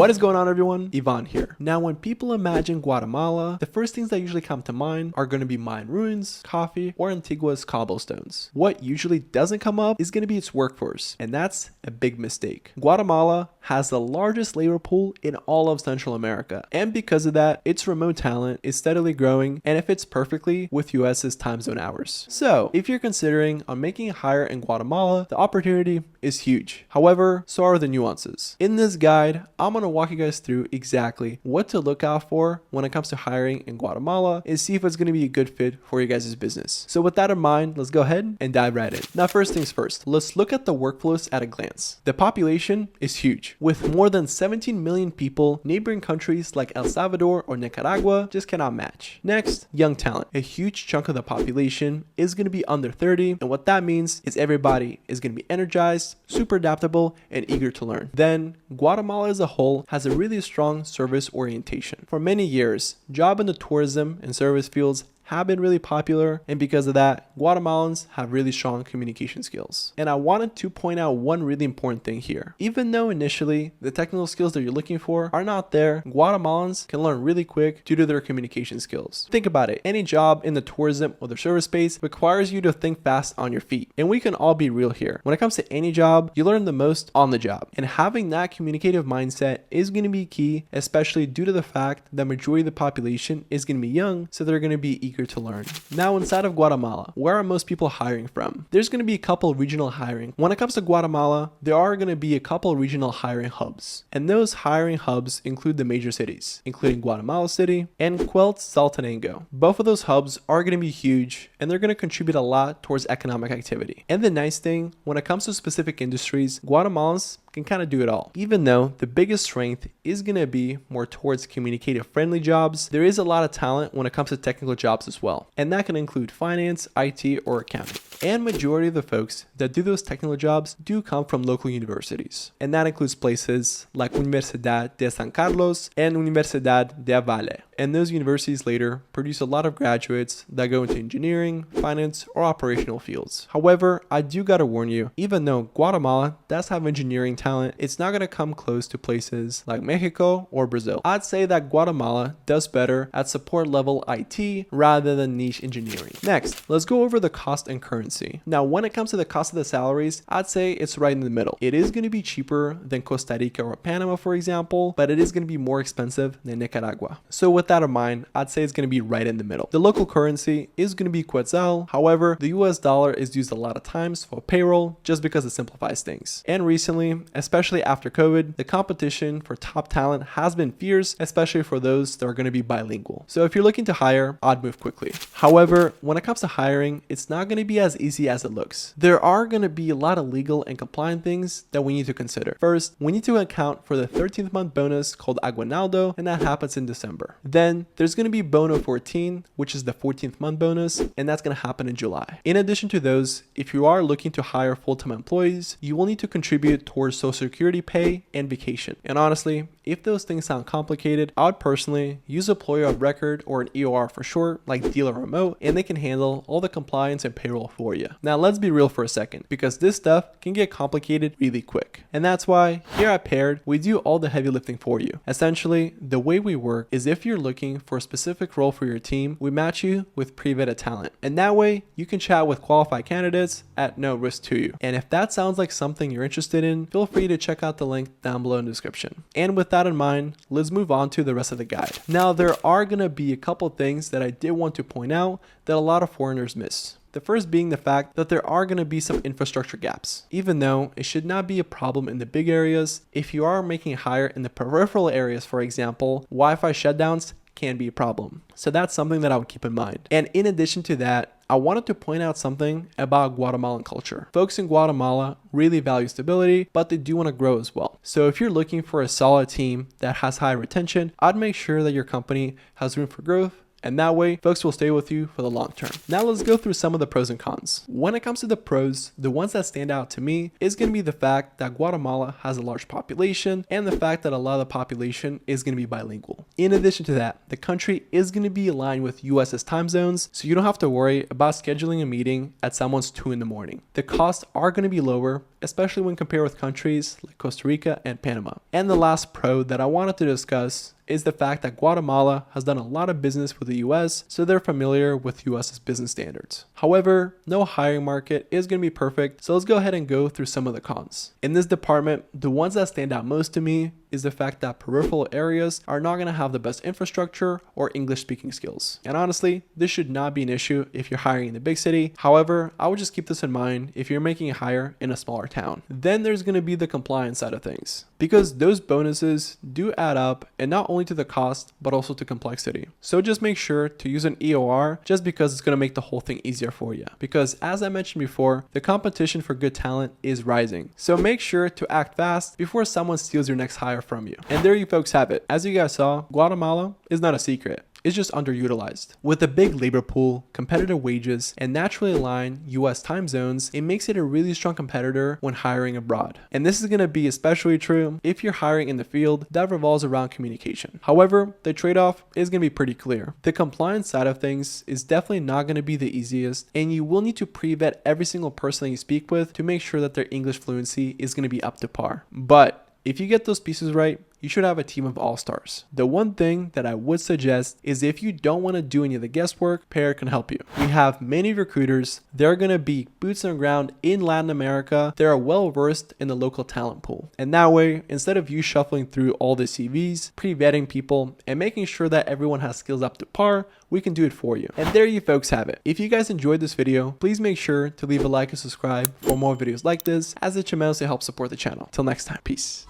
What is going on, everyone? Ivan here. Now, when people imagine Guatemala, the first things that usually come to mind are going to be Mayan ruins, coffee, or Antigua's cobblestones. What usually doesn't come up is going to be its workforce, and that's a big mistake. Guatemala has the largest labor pool in all of Central America, and because of that, its remote talent is steadily growing, and it fits perfectly with US's time zone hours. So, if you're considering on making a hire in Guatemala, the opportunity is huge. However, so are the nuances. In this guide, I'm going to walk you guys through exactly what to look out for when it comes to hiring in Guatemala and see if it's going to be a good fit for your guys' business. So with that in mind, let's go ahead and dive right in. Now, first things first, let's look at the workflows at a glance. The population is huge. With more than 17 million people, neighboring countries like El Salvador or Nicaragua just cannot match. Next, young talent. A huge chunk of the population is going to be under 30, and what that means is everybody is going to be energized, super adaptable, and eager to learn. Then, Guatemala as a whole has a really strong service orientation. For many years, jobs in the tourism and service fields have been really popular, and because of that, Guatemalans have really strong communication skills. And I wanted to point out one really important thing here. Even though initially the technical skills that you're looking for are not there, Guatemalans can learn really quick due to their communication skills. Think about it, any job in the tourism or the service space requires you to think fast on your feet. And we can all be real here. When it comes to any job, you learn the most on the job. And having that communicative mindset is going to be key, especially due to the fact that the majority of the population is going to be young, so they're going to be eager to learn. Now, inside of Guatemala, where are most people hiring from? There's going to be a couple regional hiring. When it comes to Guatemala, there are going to be a couple regional hiring hubs, and those hiring hubs include the major cities, including Guatemala City and Quetzaltenango. Both of those hubs are going to be huge, and they're going to contribute a lot towards economic activity. And the nice thing, when it comes to specific industries, Guatemalans can kind of do it all. Even though the biggest strength is going to be more towards communicative friendly jobs, there is a lot of talent when it comes to technical jobs as well. And that can include finance, IT, or accounting. And majority of the folks that do those technical jobs do come from local universities. And that includes places like Universidad de San Carlos and Universidad de Valle. And those universities later produce a lot of graduates that go into engineering, finance, or operational fields. However, I do gotta warn you, even though Guatemala does have engineering talent, it's not gonna come close to places like Mexico or Brazil. I'd say that Guatemala does better at support level IT rather than niche engineering. Next, let's go over the cost and currency. Now, when it comes to the cost of the salaries, I'd say it's right in the middle. It is gonna be cheaper than Costa Rica or Panama, for example, but it is gonna be more expensive than Nicaragua. So with that in mind, I'd say it's going to be right in the middle. The local currency is going to be Quetzal. However, the US dollar is used a lot of times for payroll just because it simplifies things. And recently, especially after COVID, the competition for top talent has been fierce, especially for those that are going to be bilingual. So if you're looking to hire, I'd move quickly. However, when it comes to hiring, it's not going to be as easy as it looks. There are going to be a lot of legal and compliant things that we need to consider. First, we need to account for the 13th month bonus called Aguinaldo, and that happens in December. Then there's going to be Bono 14, which is the 14th month bonus, and that's going to happen in July. In addition to those, if you are looking to hire full-time employees, you will need to contribute towards Social Security pay and vacation. And honestly, if those things sound complicated, I would personally use employer of record, or an EOR for short, like Dealer Remote, and they can handle all the compliance and payroll for you. Now let's be real for a second, because this stuff can get complicated really quick. And that's why here at Paired, we do all the heavy lifting for you. Essentially, the way we work is if you're looking for a specific role for your team, we match you with pre-vetted talent. And that way, you can chat with qualified candidates at no risk to you. And if that sounds like something you're interested in, feel free to check out the link down below in the description. And with that in mind, let's move on to the rest of the guide. Now, there are going to be a couple things that I did want to point out that a lot of foreigners miss. The first being the fact that there are going to be some infrastructure gaps. Even though it should not be a problem in the big areas, if you are making a hire in the peripheral areas, for example, Wi-Fi shutdowns can be a problem. So that's something that I would keep in mind. And in addition to that, I wanted to point out something about Guatemalan culture. Folks in Guatemala really value stability, but they do want to grow as well. So if you're looking for a solid team that has high retention, I'd make sure that your company has room for growth, and that way folks will stay with you for the long term. Now let's go through some of the pros and cons. When it comes to the pros, the ones that stand out to me is going to be the fact that Guatemala has a large population, and the fact that a lot of the population is going to be bilingual. In addition to that, the country is going to be aligned with US's time zones, so you don't have to worry about scheduling a meeting at someone's 2 in the morning. The costs are going to be lower, especially when compared with countries like Costa Rica and Panama. And the last pro that I wanted to discuss is the fact that Guatemala has done a lot of business with the US, so they're familiar with US's business standards. However, no hiring market is going to be perfect, so let's go ahead and go through some of the cons. In this department, the ones that stand out most to me is the fact that peripheral areas are not going to have the best infrastructure or English speaking skills. And honestly, this should not be an issue if you're hiring in the big city. However, I would just keep this in mind if you're making a hire in a smaller town. Then there's going to be the compliance side of things, because those bonuses do add up, and not only to the cost, but also to complexity. So just make sure to use an EOR just because it's going to make the whole thing easier for you. Because as I mentioned before, the competition for good talent is rising. So make sure to act fast before someone steals your next hire from you. And there you folks have it. As you guys saw, Guatemala is not a secret. It's just underutilized. With a big labor pool, competitive wages, and naturally aligned US time zones, it makes it a really strong competitor when hiring abroad. And this is going to be especially true if you're hiring in the field that revolves around communication. However, the trade-off is going to be pretty clear. The compliance side of things is definitely not going to be the easiest, and you will need to pre-vet every single person that you speak with to make sure that their English fluency is going to be up to par. But if you get those pieces right, you should have a team of all-stars. The one thing that I would suggest is if you don't want to do any of the guesswork, Pair can help you. We have many recruiters. They're going to be boots on the ground in Latin America. They are well versed in the local talent pool. And that way, instead of you shuffling through all the CVs, pre-vetting people, and making sure that everyone has skills up to par, we can do it for you. And there you folks have it. If you guys enjoyed this video, please make sure to leave a like and subscribe for more videos like this, as it tremendously helps support the channel. Till next time, peace.